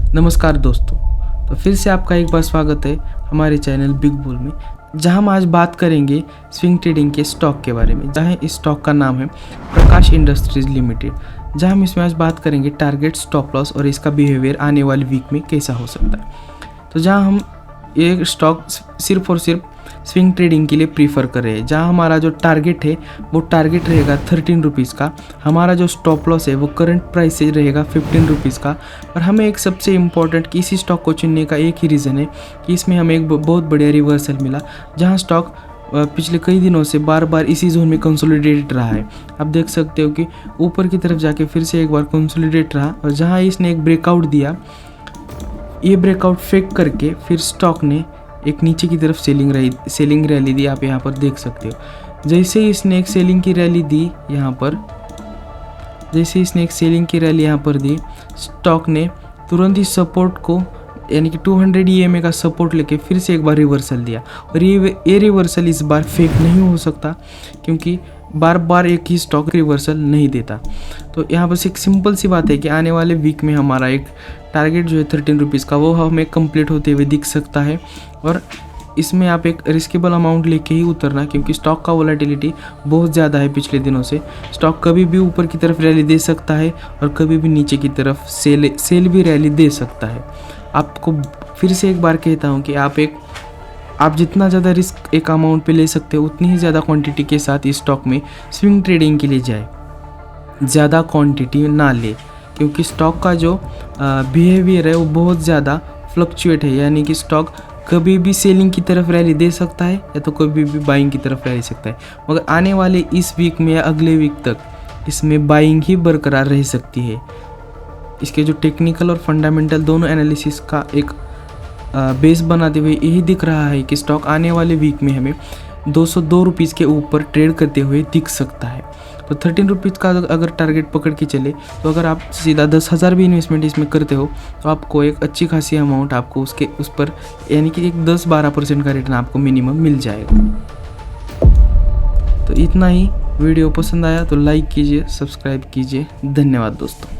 नमस्कार दोस्तों, तो फिर से आपका एक बार स्वागत है हमारे चैनल बिग बुल में, जहां हम आज बात करेंगे स्विंग ट्रेडिंग के स्टॉक के बारे में। जहां इस स्टॉक का नाम है प्रकाश इंडस्ट्रीज लिमिटेड। जहां हम इसमें आज बात करेंगे टारगेट, स्टॉप लॉस और इसका बिहेवियर आने वाले वीक में कैसा हो सकता है। तो जहां हम ये स्टॉक सिर्फ और सिर्फ स्विंग ट्रेडिंग के लिए प्रीफर कर रहे हैं। जहां हमारा जो टारगेट है वो टारगेट रहेगा 13 रुपीज़ का। हमारा जो स्टॉप लॉस है वो करंट प्राइस से रहेगा 15 रुपीज़ का। और हमें एक सबसे इम्पॉर्टेंट कि इसी स्टॉक को चुनने का एक ही रीज़न है कि इसमें हमें एक बहुत बढ़िया रिवर्सल मिला, जहां स्टॉक पिछले कई दिनों से बार बार इसी जोन में कंसोलिडेटेड रहा है। आप देख सकते हो कि ऊपर की तरफ जाके फिर से एक बार कंसोलिडेट रहा, और जहाँ इसने एक ब्रेकआउट दिया, ये ब्रेकआउट फेक करके फिर स्टॉक ने एक नीचे की तरफ सेलिंग रैली दी। आप यहाँ पर देख सकते हो। जैसे ही इसने एक सेलिंग की रैली दी यहाँ पर, दी, स्टॉक ने तुरंत ही सपोर्ट को यानी कि 200 EMA का सपोर्ट लेके फिर से एक बार रिवर्सल दिया। और ये रिवर्सल इस बार फेक नहीं हो सकता, क्योंकि बार बार एक ही स्टॉक रिवर्सल नहीं देता। तो यहाँ पर एक सिंपल सी बात है कि आने वाले वीक में हमारा एक टारगेट जो है 13 रुपीज़ का, वो हमें कंप्लीट होते हुए दिख सकता है। और इसमें आप एक रिस्केबल अमाउंट लेके ही उतरना, क्योंकि स्टॉक का वोलेटिलिटी बहुत ज़्यादा है पिछले दिनों से। स्टॉक कभी भी ऊपर की तरफ रैली दे सकता है और कभी भी नीचे की तरफ सेल भी रैली दे सकता है। आपको फिर से एक बार कहता हूँ कि आप जितना ज़्यादा रिस्क एक अमाउंट पे ले सकते हो, उतनी ही ज़्यादा क्वांटिटी के साथ इस स्टॉक में स्विंग ट्रेडिंग के लिए जाए। ज़्यादा क्वांटिटी ना ले, क्योंकि स्टॉक का जो बिहेवियर है वो बहुत ज़्यादा फ्लक्चुएट है। यानी कि स्टॉक कभी भी सेलिंग की तरफ रैली दे सकता है या तो कभी भी बाइंग की तरफ रैली सकता है। मगर आने वाले इस वीक में या अगले वीक तक इसमें बाइंग ही बरकरार रह सकती है। इसके जो टेक्निकल और फंडामेंटल दोनों एनालिसिस का एक बेस बनाते हुए यही दिख रहा है कि स्टॉक आने वाले वीक में हमें 202 रुपीज़ के ऊपर ट्रेड करते हुए दिख सकता है। तो 13 रुपीज़ का अगर टारगेट पकड़ के चले, तो अगर आप सीधा 10,000 भी इन्वेस्टमेंट इसमें करते हो, तो आपको एक अच्छी खासी अमाउंट आपको उस पर यानी कि एक 10-12% का रिटर्न आपको मिनिमम मिल जाएगा। तो इतना ही। वीडियो पसंद आया तो लाइक कीजिए, सब्सक्राइब कीजिए। धन्यवाद दोस्तों।